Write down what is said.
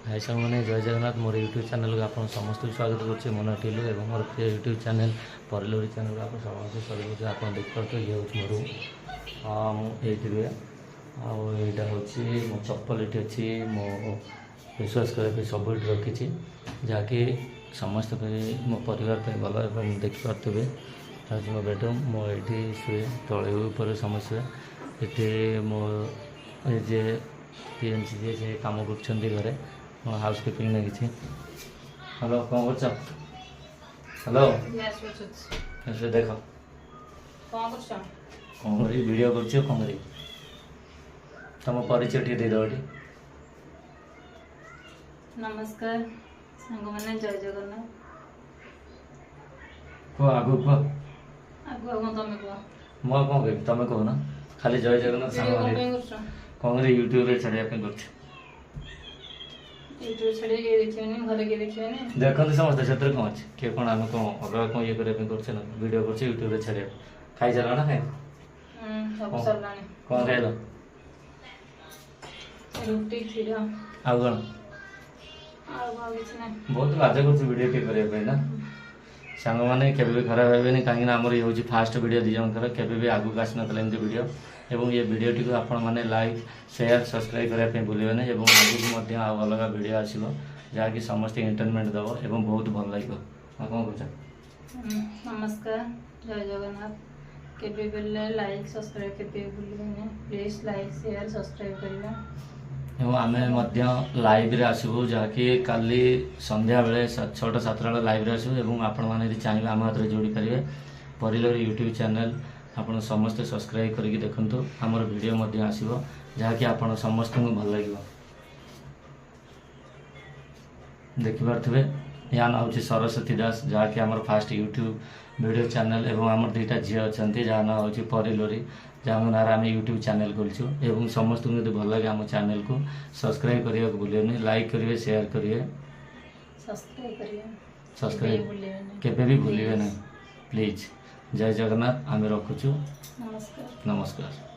हाय सांग मैंने जय जगन्नाथ मोर यूट्यूब चैनल को आप समस्त स्वागत करुच्छे मोना टीलू और मोर प्रिय यूट्यूब चैनल परिलोरी चैनल आप समस्त स्वागत कर आप देखिए ये हूँ मोर मुझे आईटा हूँ मो चप्पल ये अच्छी मो विश्वास कर सब रखी जहाँकि समस्त मो परिवार भल देखिपे मो बेडरूम मो ये शुए तले ऊपर समस्या ये मो जे पीएमसी जे कम कर घरे मो हाउस कीपिंग लगी। हेलो कौन कर हेलो ऐसे देख कौन करी वीडियो कर कौन करी तुम परिचय टे दे दो। नमस्कार सांग मैंने जय जगन्नाथ कह आगु कह आगु आगु तमें कह मैं कौन कह तुम कह ना खाली जय जगन्नाथ वीडियो सांग कौन करछ कौन करी यूट्यूब रे छाड़िया कर यूट्यूब छड़े के देखियोनी घरे के देखियोनी देखते समस्त क्षेत्र कौन अच्छे किए कौन आम कौन अलग कौन ये करना वीडियो कर यूट्यूब रे छाड़िया खाई चल ना खाई सब सरलानी कौन खाइल रुटी खीर आउ कौन आ किछ नै बहुत लाज कर वीडियो टे करने ना सांग मैंने केवे भी खराब भावे कहीं आमर ये हूँ फास्ट वीडियो दी जनकर केवे भी आगू आसी ना एमती वीडियो एवं ये वीडियो टी आपण मैंने लाइक शेयर सब्सक्राइब करने भूलें नहीं आगे अलग वीडियो आसो जहाँकि समस्त एंटरटेनमेंट दब और बहुत भल लगे कौन कह। नमस्कार जय जगन्नाथ केबे बेले लाइक सब्सक्राइब केबे भूलिबेनी प्लीज लाइक शेयर सब्सक्राइब करिवे एवं आम लाइव आसबू जहाँकि काली संध्या बेले 6टा 7टा बेले लाइव आसबू आपण मैंने चाहिए आम हाथ में जोड़ी पारे परिलोर यूट्यूब चैनल आपन समस्त सब्सक्राइब करके देखंतु हमर वीडियो मध्ये आसीबो जहाँकि आपन समस्त को भल लगे देखि पारथबे या ना होची सरस्वती दास जहाँकि हमर फास्ट यूट्यूब वीडियो चैनल एवं हमर दुईटा झी अच्छा जहाँ ना होची परिलोरी जहाँ नार आम यूट्यूब चैनल खोलचु एवं समस्त को भल लगे आम चैनल को सब्सक्राइब करने को भूलें लाइक करेंगे शेयर करेंगे सब्सक्राइब केबे भी भूलिए ना प्लीज। जय जगन्नाथ आम रखुचु नमस्कार नमस्कार।